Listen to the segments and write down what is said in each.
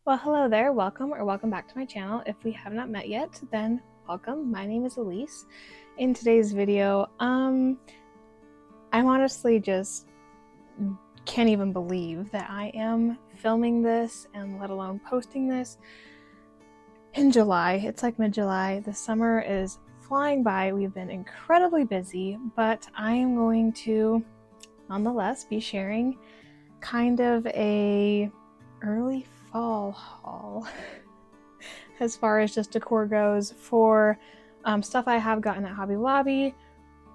Well, hello there, welcome or welcome back to my channel. If we have not met yet, then welcome. My name is Elise. In today's video, I'm honestly just can't even believe that I am filming this and let alone posting this in July. It's like mid-July. The summer is flying by. We've been incredibly busy, but I am going to nonetheless be sharing kind of a early fall haul as far as just decor goes for stuff I have gotten at Hobby Lobby,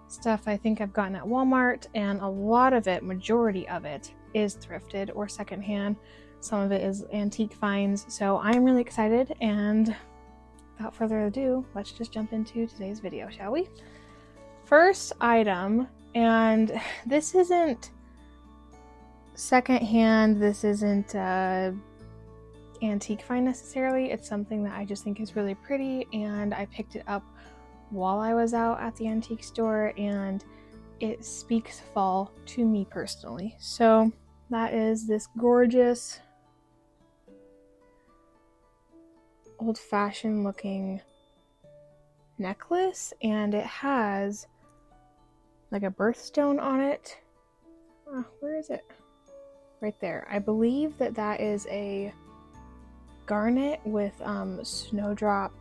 stuff I think I've gotten at Walmart, and a lot of it, majority of it, is thrifted or secondhand. Some of it is antique finds, so I'm really excited, and without further ado, let's just jump into today's video, shall we? First item, and this isn't secondhand, this isn't antique find necessarily. It's something that I just think is really pretty, and I picked it up while I was out at the antique store, and it speaks fall to me personally. So that is this gorgeous old-fashioned looking necklace, and it has like a birthstone on it. Oh, where is it? Right there. I believe that that is a garnet with snowdrop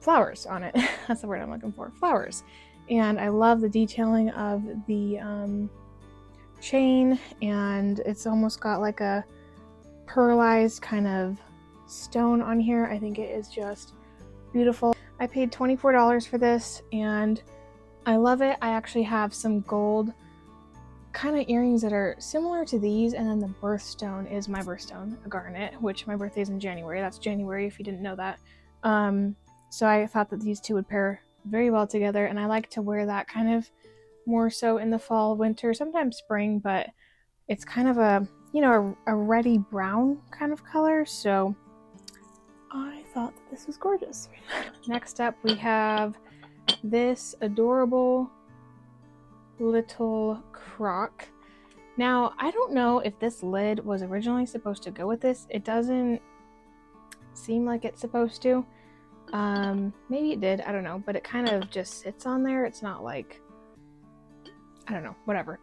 flowers on it. That's the word I'm looking for, flowers. And I love the detailing of the chain, and it's almost got like a pearlized kind of stone on here. I think it is just beautiful. I paid $24 for this, and I love it. I actually have some gold kind of earrings that are similar to these, and then the birthstone is my birthstone, a garnet, which my birthday is in January. That's January if you didn't know that. So I thought that these two would pair very well together, and I like to wear that kind of more so in the fall, winter, sometimes spring, but it's kind of a, you know, a reddy brown kind of color, so I thought that this was gorgeous. Next up we have this adorable little crock. Now, I don't know if this lid was originally supposed to go with this. It doesn't seem like it's supposed to. Maybe it did, I don't know, but it kind of just sits on there. It's not like, I don't know, whatever.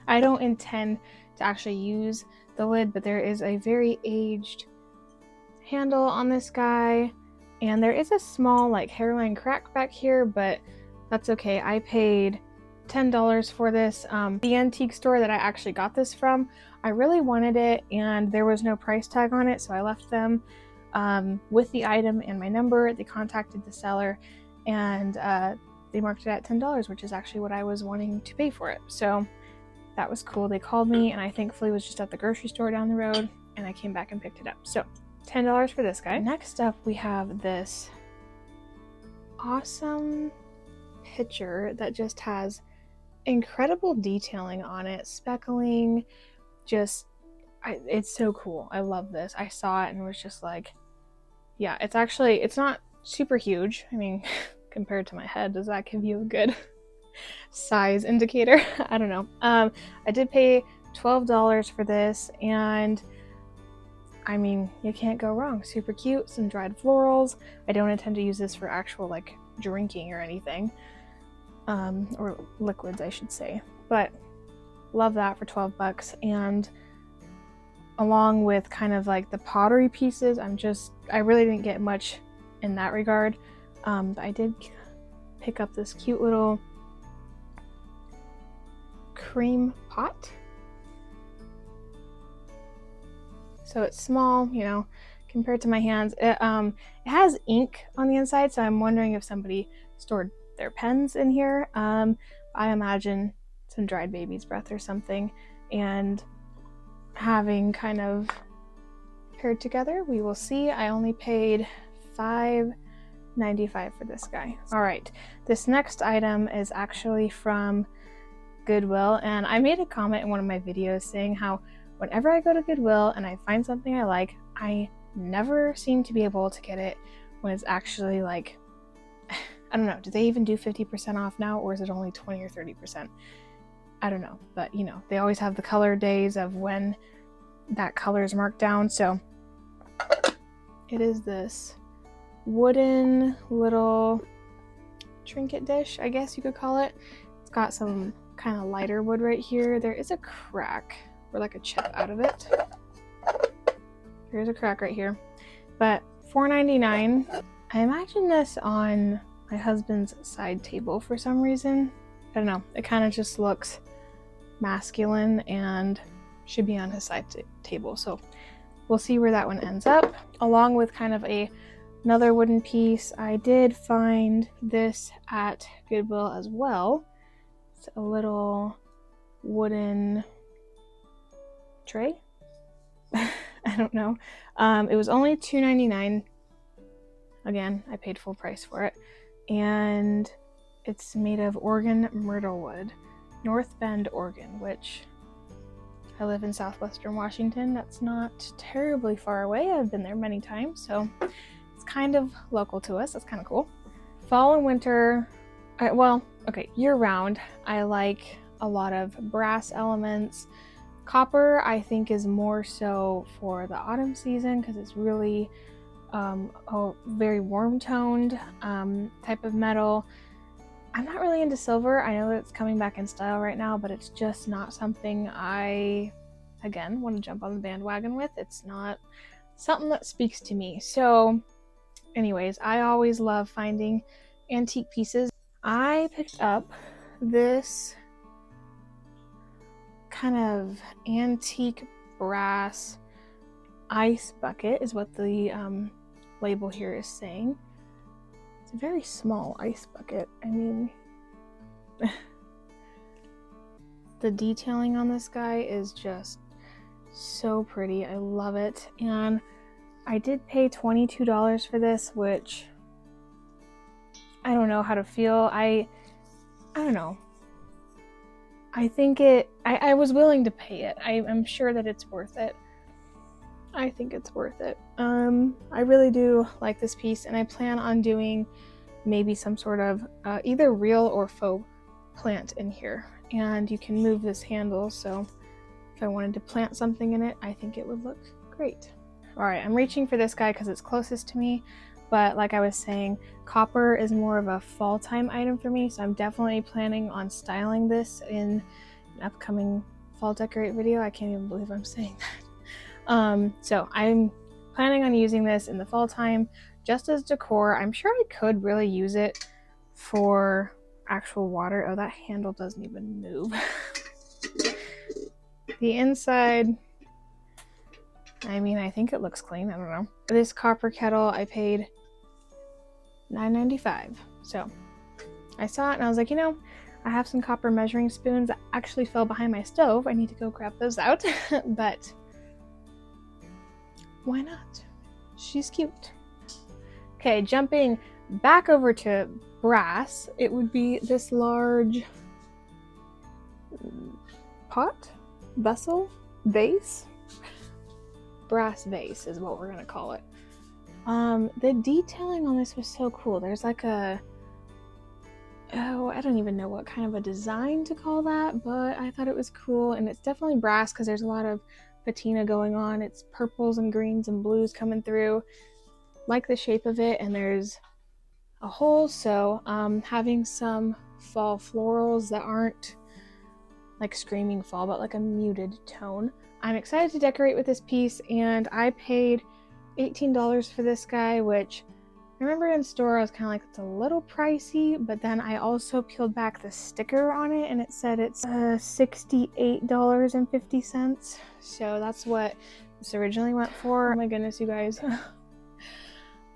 I don't intend to actually use the lid, but there is a very aged handle on this guy, and there is a small like hairline crack back here, but that's okay. I paid $10 for this. The antique store that I actually got this from, I really wanted it, and there was no price tag on it, so I left them with the item and my number. They contacted the seller, and they marked it at $10, which is actually what I was wanting to pay for it. So that was cool. They called me, and I thankfully was just at the grocery store down the road, and I came back and picked it up. So $10 for this guy. Next up we have this awesome pitcher that just has incredible detailing on it, speckling, just it's so cool. I love this. I saw it and was just like, yeah, it's not super huge. I mean, compared to my head, does that give you a good size indicator? I don't know. I did pay $12 for this, and I mean, you can't go wrong. Super cute, some dried florals. I don't intend to use this for actual like drinking or anything. Or liquids, I should say, but love that for 12 bucks. And along with kind of like the pottery pieces, I really didn't get much in that regard, but I did pick up this cute little cream pot. So it's small, you know, compared to my hands. It has ink on the inside, so I'm wondering if somebody stored their pens in here. I imagine some dried baby's breath or something, and having kind of paired together, we will see. I only paid $5.95 for this guy. All right, this next item is actually from Goodwill, and I made a comment in one of my videos saying how whenever I go to Goodwill and I find something I like, I never seem to be able to get it when it's actually like, I don't know, do they even do 50% off now, or is it only 20 or 30%? I don't know, but you know, they always have the color days of when that color is marked down. So it is this wooden little trinket dish, I guess you could call it. It's got some kind of lighter wood right here. There is a crack or like a chip out of it. There's a crack right here, but $4.99. I imagine this on my husband's side table for some reason. I don't know, it kind of just looks masculine and should be on his side table. So we'll see where that one ends up, along with kind of another wooden piece. I did find this at Goodwill as well. It's a little wooden tray. I don't know. It was only $2.99. Again, I paid full price for it. And it's made of Oregon myrtle wood, North Bend, Oregon, which I live in southwestern Washington. That's not terribly far away. I've been there many times, so it's kind of local to us. That's kind of cool. Fall and winter, year round, I like a lot of brass elements. Copper, I think, is more so for the autumn season because it's really a very warm toned type of metal. I'm not really into silver. I know that it's coming back in style right now, but it's just not something I, again, want to jump on the bandwagon with. It's not something that speaks to me. So anyways, I always love finding antique pieces. I picked up this kind of antique brass ice bucket is what the label here is saying. It's a very small ice bucket. I mean, the detailing on this guy is just so pretty. I love it. And I did pay $22 for this, which I don't know how to feel. I don't know. I think I was willing to pay it. I'm sure that it's worth it. I think it's worth it. I really do like this piece, and I plan on doing maybe some sort of either real or faux plant in here. And you can move this handle, so if I wanted to plant something in it, I think it would look great. All right, I'm reaching for this guy because it's closest to me, but like I was saying, copper is more of a fall time item for me, so I'm definitely planning on styling this in an upcoming fall decorate video. I can't even believe I'm saying that. So I'm planning on using this in the fall time just as decor. I'm sure I could really use it for actual water. Oh, that handle doesn't even move. The inside, I mean, I think it looks clean. I don't know. This copper kettle, I paid $9.95. So I saw it and I was like, you know, I have some copper measuring spoons that actually fell behind my stove. I need to go grab those out. But why not? She's cute. Okay, jumping back over to brass, it would be this large pot, vessel, vase. Brass vase is what we're gonna call it. The detailing on this was so cool. There's like I don't even know what kind of a design to call that, but I thought it was cool, and it's definitely brass because there's a lot of patina going on. It's purples and greens and blues coming through. Like the shape of it, and there's a hole, so having some fall florals that aren't like screaming fall, but like a muted tone. I'm excited to decorate with this piece, and I paid $18 for this guy, which I remember in store I was kind of like, it's a little pricey, but then I also peeled back the sticker on it and it said it's $68.50. So that's what this originally went for. Oh my goodness, you guys.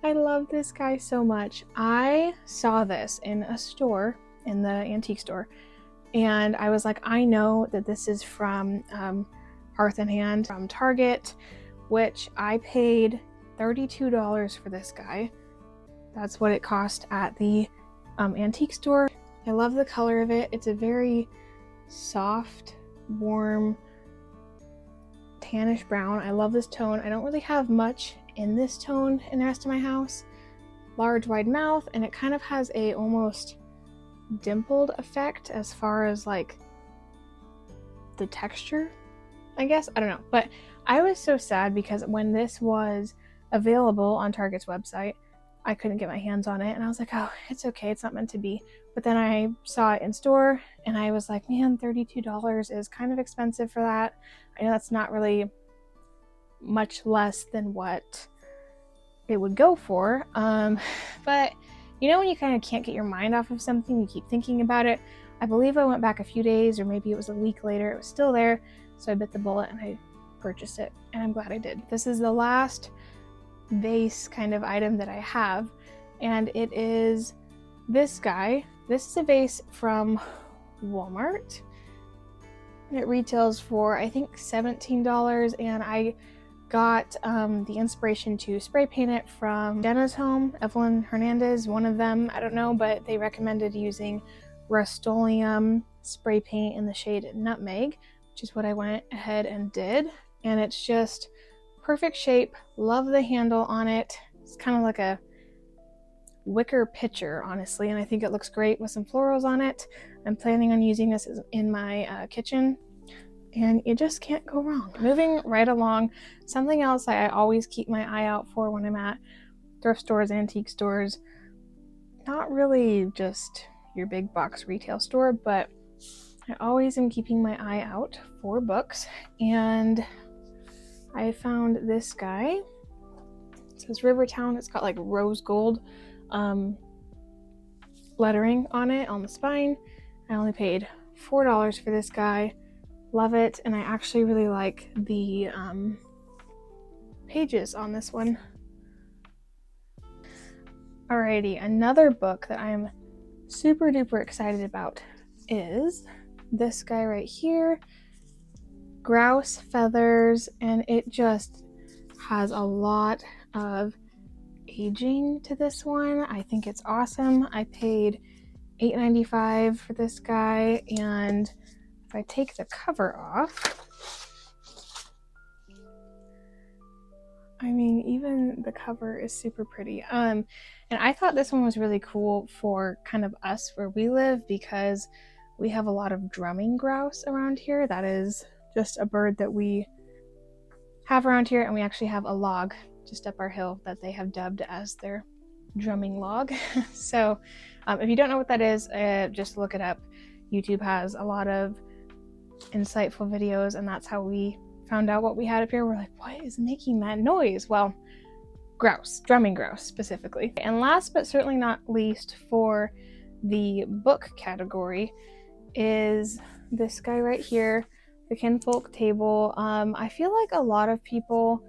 I love this guy so much. I saw this in a store, in the antique store, and I was like, I know that this is from Hearth and Hand from Target, which I paid $32 for this guy. That's what it cost at the antique store. I love the color of it. It's a very soft, warm, tannish brown. I love this tone. I don't really have much in this tone in the rest of my house. Large, wide mouth, and it kind of has a almost dimpled effect as far as like the texture I guess. I don't know. But I was so sad because when this was available on Target's website, I couldn't get my hands on it. And I was like, oh, it's okay. It's not meant to be. But then I saw it in store and I was like, man, $32 is kind of expensive for that. I know that's not really much less than what it would go for. But you know when you kind of can't get your mind off of something, you keep thinking about it. I believe I went back a few days or maybe it was a week later. It was still there. So I bit the bullet and I purchased it, and I'm glad I did. This is the last vase kind of item that I have, and it is this guy. This is a vase from Walmart. It retails for I think $17, and I got the inspiration to spray paint it from Jenna's home, Evelyn Hernandez, one of them, I don't know, but they recommended using Rust-Oleum spray paint in the shade Nutmeg, which is what I went ahead and did. And it's just perfect shape. Love the handle on it. It's kind of like a wicker pitcher, honestly, and I think it looks great with some florals on it. I'm planning on using this in my kitchen, and you just can't go wrong. Moving right along, something else I always keep my eye out for when I'm at thrift stores, antique stores, not really just your big box retail store, but I always am keeping my eye out for books, and I found this guy. It says Rivertown. It's got like rose gold lettering on it on the spine. I only paid $4 for this guy. Love it, and I actually really like the pages on this one. Alrighty, another book that I am super duper excited about is this guy right here, Grouse Feathers, and it just has a lot of aging to this one. I think it's awesome. I paid $8.95 for this guy, and if I take the cover off, I mean, even the cover is super pretty. And I thought this one was really cool for kind of us where we live, because we have a lot of drumming grouse around here. That is just a bird that we have around here, and we actually have a log just up our hill that they have dubbed as their drumming log. So if you don't know what that is, just look it up. YouTube has a lot of insightful videos, and that's how we found out what we had up here. We're like, what is making that noise? Well, grouse, drumming grouse specifically. And last but certainly not least for the book category is this guy right here, the Kinfolk Table. I feel like a lot of people,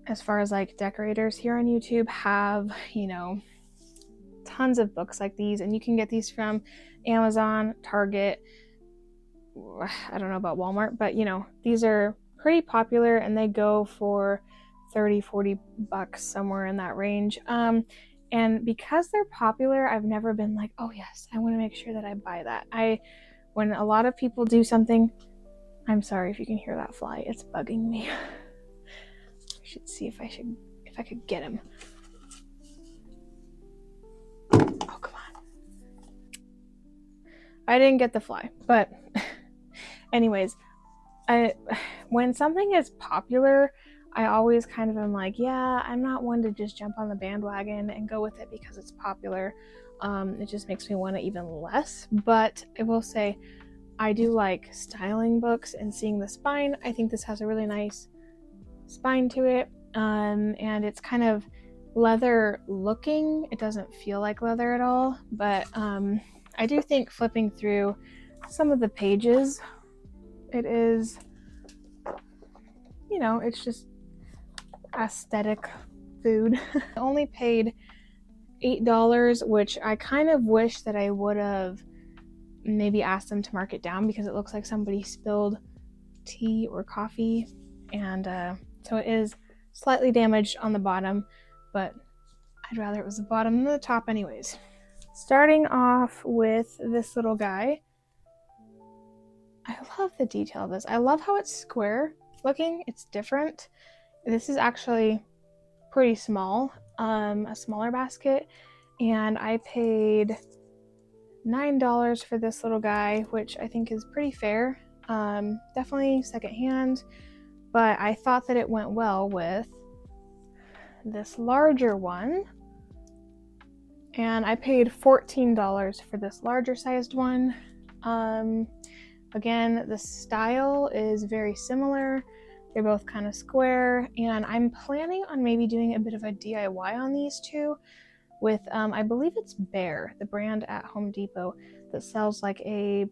as far as like decorators here on YouTube, have, you know, tons of books like these, and you can get these from Amazon, Target. I don't know about Walmart, but you know, these are pretty popular and they go for $30-40 somewhere in that range. And because they're popular, I've never been like, oh yes, I want to make sure that I buy that. When a lot of people do something, I'm sorry if you can hear that fly, it's bugging me. I should see if I could get him. Oh, come on. I didn't get the fly, but anyways, when something is popular, I always kind of am like, yeah, I'm not one to just jump on the bandwagon and go with it because it's popular. It just makes me want to even less. But I will say, I do like styling books and seeing the spine. I think this has a really nice spine to it, and it's kind of leather looking. It doesn't feel like leather at all, but I do think flipping through some of the pages, it is, you know, it's just aesthetic food. I only paid $8, which I kind of wish that I would have maybe asked them to mark it down, because it looks like somebody spilled tea or coffee, and so it is slightly damaged on the bottom, but I'd rather it was the bottom than the top anyways. Starting off with this little guy. I love the detail of this. I love how it's square looking. It's different. This is actually pretty small, a smaller basket, and I paid $9 for this little guy, which I think is pretty fair Definitely secondhand, but I thought that it went well with this larger one. And I paid $14 for this larger sized one. Again, the style is very similar. They're both kind of square, and I'm planning on maybe doing a bit of a DIY on these two with, I believe it's Bear, the brand at Home Depot that sells like a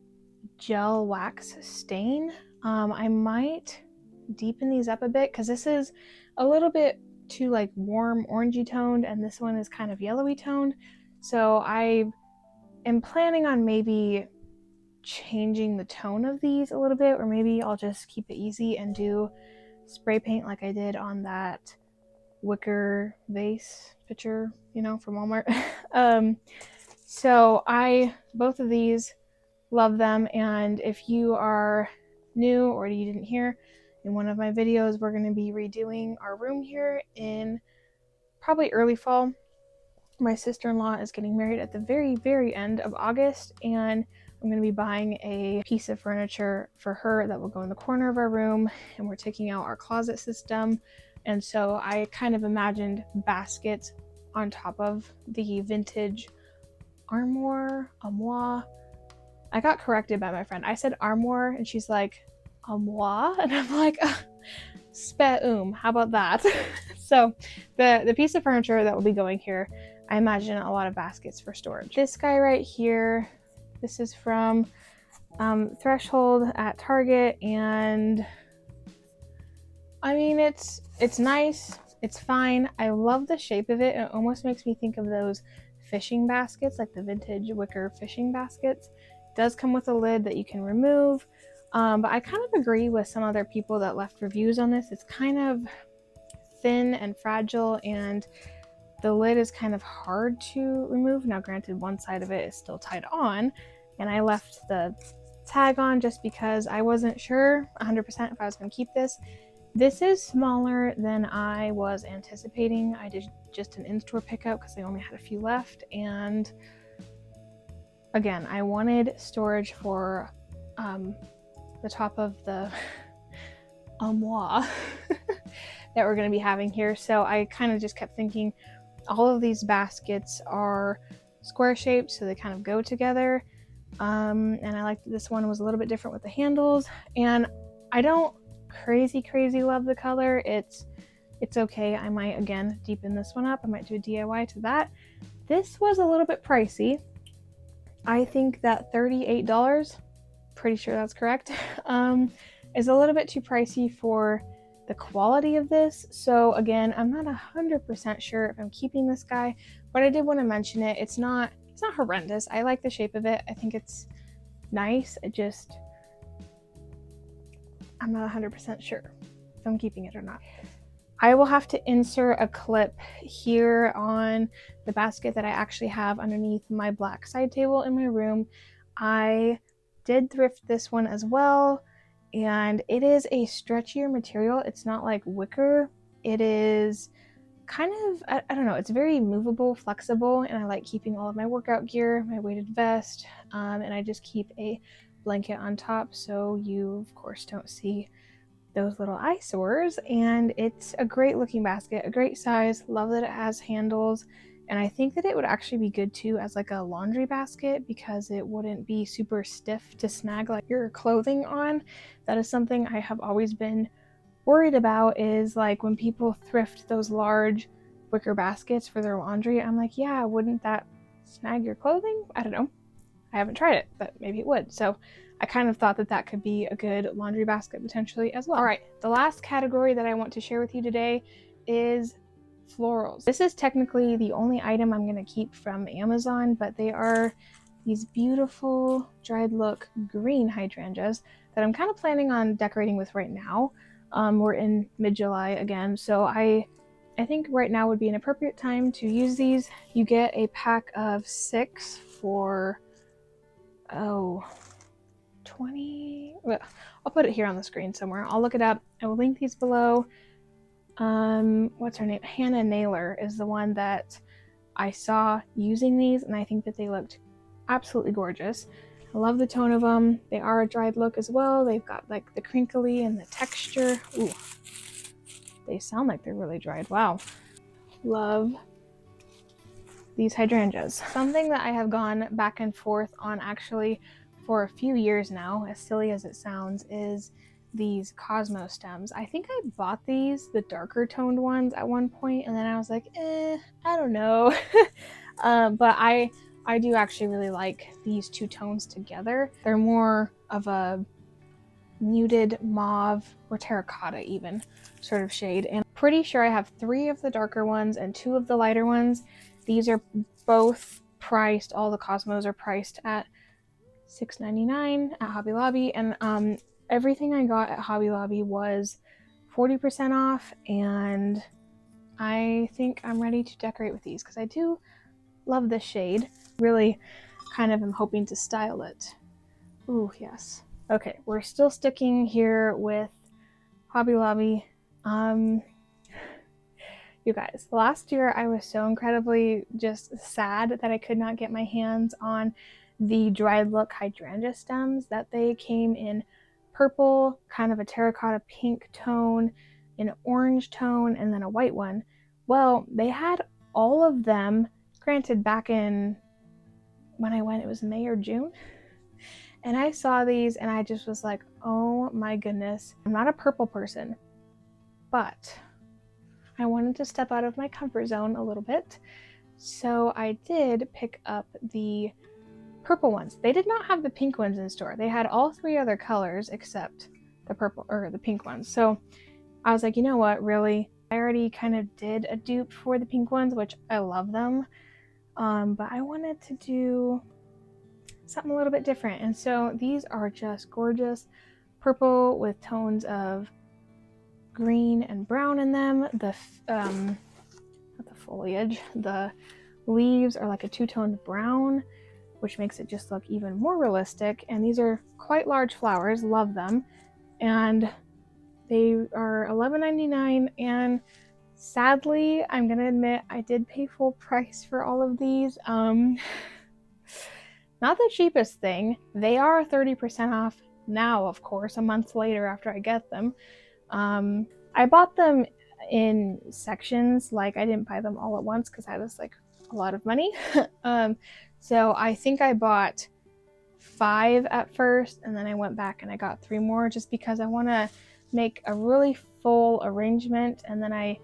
gel wax stain. I might deepen these up a bit because this is a little bit too like warm orangey toned, and this one is kind of yellowy toned. So I am planning on maybe changing the tone of these a little bit, or maybe I'll just keep it easy and do spray paint like I did on that wicker vase picture, you know, from Walmart. So both of these, love them. And if you are new or you didn't hear, in one of my videos, we're going to be redoing our room here in probably early fall. My sister-in-law is getting married at the very, very end of August, and I'm going to be buying a piece of furniture for her that will go in the corner of our room, and we're taking out our closet system. And so I kind of imagined baskets on top of the vintage armoire. I got corrected by my friend. I said armoire, and she's like, armoire? And I'm like, speum, how about that? So the piece of furniture that will be going here, I imagine a lot of baskets for storage. This guy right here, this is from Threshold at Target, and I mean, it's nice, it's fine. I love the shape of it. It almost makes me think of those fishing baskets, like the vintage wicker fishing baskets. It does come with a lid that you can remove, but I kind of agree with some other people that left reviews on this. It's kind of thin and fragile, and the lid is kind of hard to remove. Now granted, one side of it is still tied on, and I left the tag on just because I wasn't sure 100% if I was going to keep this. This is smaller than I was anticipating. I did just an in-store pickup because I only had a few left, and again, I wanted storage for the top of the armoire that we're going to be having here. So I kind of just kept thinking all of these baskets are square shaped, so they kind of go together. And I liked this one was a little bit different with the handles, and I don't crazy love the color. It's okay. I might again deepen this one up. I might do a DIY to that. This was a little bit pricey. I think that $38, pretty sure that's correct, is a little bit too pricey for the quality of this. So again, I'm not 100% sure if I'm keeping this guy, but I did want to mention it. It's not horrendous. I like the shape of it. I think it's nice. I'm not 100% sure if I'm keeping it or not. I will have to insert a clip here on the basket that I actually have underneath my black side table in my room. I did thrift this one as well, and it is a stretchier material. It's not like wicker. It is kind of, I don't know, it's very movable, flexible, and I like keeping all of my workout gear, my weighted vest, and I just keep a blanket on top so you of course don't see those little eyesores. And it's a great looking basket, a great size. Love that it has handles, and I think that it would actually be good too as like a laundry basket because it wouldn't be super stiff to snag like your clothing on. That is something I have always been worried about, is like when people thrift those large wicker baskets for their laundry, I'm like, yeah, wouldn't that snag your clothing? I don't know. I haven't tried it, but maybe it would. So I kind of thought that that could be a good laundry basket potentially as well. All right, the last category that I want to share with you today is florals. This is technically the only item I'm going to keep from Amazon, but they are these beautiful dried look green hydrangeas that I'm kind of planning on decorating with right now. We're in mid-July again, so I think right now would be an appropriate time to use these. You get a pack of 6 for 20. Well, I'll put it here on the screen somewhere. I'll look it up. I will link these below. What's her name? Hannah Naylor is the one that I saw using these, and I think that they looked absolutely gorgeous. I love the tone of them. They are a dried look as well. They've got like the crinkly and the texture. Ooh, they sound like they're really dried. Wow. Love these hydrangeas. Something that I have gone back and forth on actually for a few years now, as silly as it sounds, is these Cosmo stems. I think I bought these, the darker toned ones, at one point, and then I was like, I don't know. But I do actually really like these two tones together. They're more of a muted mauve or terracotta even sort of shade, and I'm pretty sure I have 3 of the darker ones and 2 of the lighter ones. These are both priced, all the Cosmos are priced at $6.99 at Hobby Lobby, and everything I got at Hobby Lobby was 40% off, and I think I'm ready to decorate with these because I do love this shade. Really kind of am hoping to style it. Ooh, yes. Okay, we're still sticking here with Hobby Lobby. You guys, last year I was so incredibly just sad that I could not get my hands on the dried look hydrangea stems, that they came in purple, kind of a terracotta pink tone, an orange tone, and then a white one. Well, they had all of them, granted back in, when I went, it was May or June, and I saw these and I just was like, oh my goodness. I'm not a purple person, but I wanted to step out of my comfort zone a little bit. So I did pick up the purple ones. They did not have the pink ones in store. They had all 3 other colors except the purple or the pink ones. So I was like, you know what, really? I already kind of did a dupe for the pink ones, which I love them. But I wanted to do something a little bit different. And so these are just gorgeous purple with tones of green and brown in them. The not the foliage, the leaves are like a 2-toned brown, which makes it just look even more realistic. And these are quite large flowers, love them. And they are $11.99, and sadly, I'm gonna admit I did pay full price for all of these. Not the cheapest thing. They are 30% off now, of course, a month later after I get them. I bought them in sections, like I didn't buy them all at once because I was like a lot of money. So I think I bought 5 at first, and then I went back and I got 3 more just because I want to make a really full arrangement, and then I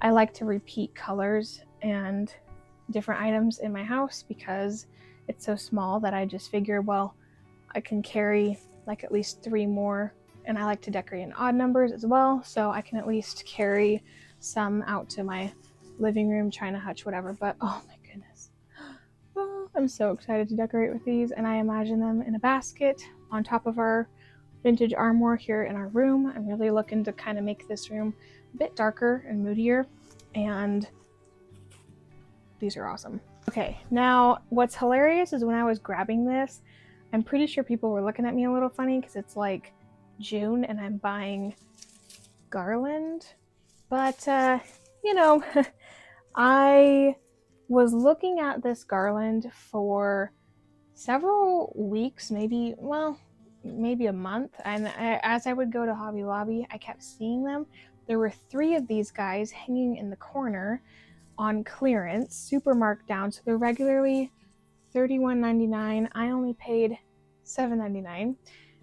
like to repeat colors and different items in my house because it's so small that I just figure, well, I can carry like at least 3 more, and I like to decorate in odd numbers as well, so I can at least carry some out to my living room, china hutch, whatever. But oh my goodness, oh, I'm so excited to decorate with these, and I imagine them in a basket on top of our vintage armoire here in our room. I'm really looking to kind of make this room a bit darker and moodier, and these are awesome. Okay, now what's hilarious is when I was grabbing this, I'm pretty sure people were looking at me a little funny because it's like June and I'm buying Garland, but you know, I was looking at this Garland for several weeks, maybe a month, and as I would go to Hobby Lobby, I kept seeing them. There were 3 of these guys hanging in the corner on clearance, super marked down, so they're regularly $31.99. I only paid $7.99.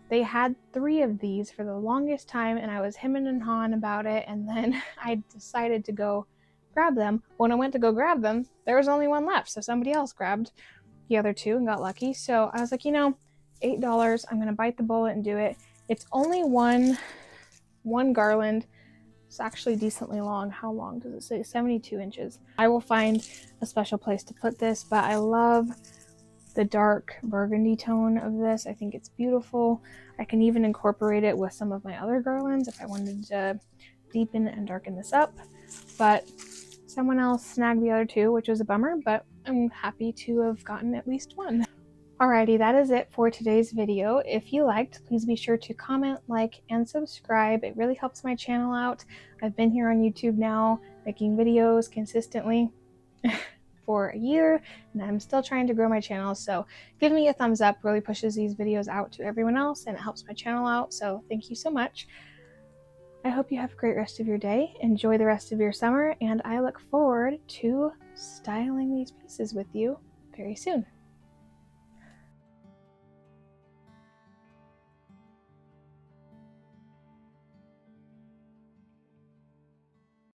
They had 3 of these for the longest time, and I was hemming and hawing about it, and then I decided to go grab them. When I went to go grab them, there was only 1 left, so somebody else grabbed the other 2 and got lucky. So I was like, you know, $8, I'm gonna bite the bullet and do it. It's only one Garland. It's actually decently long. How long does it say? 72 inches. I will find a special place to put this, but I love the dark burgundy tone of this. I think it's beautiful. I can even incorporate it with some of my other garlands if I wanted to deepen and darken this up, but someone else snagged the other 2, which was a bummer, but I'm happy to have gotten at least 1. Alrighty, that is it for today's video. If you liked, please be sure to comment, like, and subscribe. It really helps my channel out. I've been here on YouTube now, making videos consistently for a year and I'm still trying to grow my channel. So giving me a thumbs up really pushes these videos out to everyone else and it helps my channel out. So thank you so much. I hope you have a great rest of your day. Enjoy the rest of your summer, and I look forward to styling these pieces with you very soon.